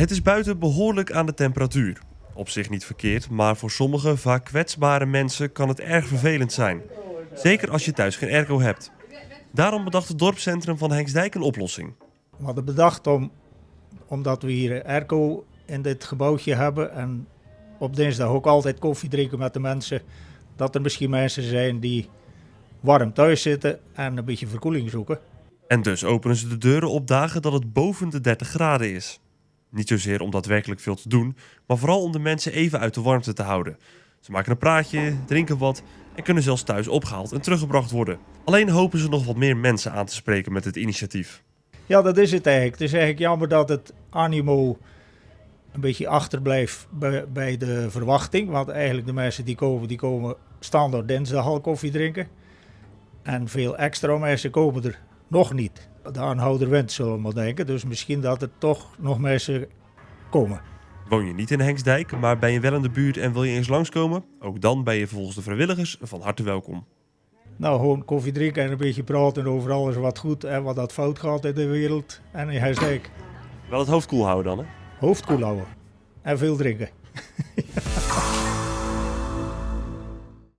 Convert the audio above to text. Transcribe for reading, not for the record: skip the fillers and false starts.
Het is buiten behoorlijk aan de temperatuur. Op zich niet verkeerd, maar voor sommige vaak kwetsbare mensen kan het erg vervelend zijn. Zeker als je thuis geen airco hebt. Daarom bedacht het dorpscentrum van Henksdijk een oplossing. We hadden bedacht omdat we hier airco in dit gebouwtje hebben en op dinsdag ook altijd koffie drinken met de mensen, dat er misschien mensen zijn die warm thuis zitten en een beetje verkoeling zoeken. En dus openen ze de deuren op dagen dat het boven de 30 graden is. Niet zozeer om daadwerkelijk veel te doen, maar vooral om de mensen even uit de warmte te houden. Ze maken een praatje, drinken wat en kunnen zelfs thuis opgehaald en teruggebracht worden. Alleen hopen ze nog wat meer mensen aan te spreken met het initiatief. Ja, dat is het eigenlijk. Het is eigenlijk jammer dat het animo een beetje achterblijft bij de verwachting. Want eigenlijk de mensen die komen standaard dinsdag al koffie drinken. En veel extra mensen komen er nog niet. De aanhouder wint, zullen we maar denken. Dus misschien dat er toch nog mensen komen. Woon je niet in Henksdijk, maar ben je wel in de buurt en wil je eens langskomen? Ook dan ben je volgens de vrijwilligers van harte welkom. Nou, gewoon koffie drinken en een beetje praten over alles wat goed en wat dat fout gaat in de wereld. En in Henksdijk Wel het hoofd koel houden dan, hè? hoofd koel houden en veel drinken.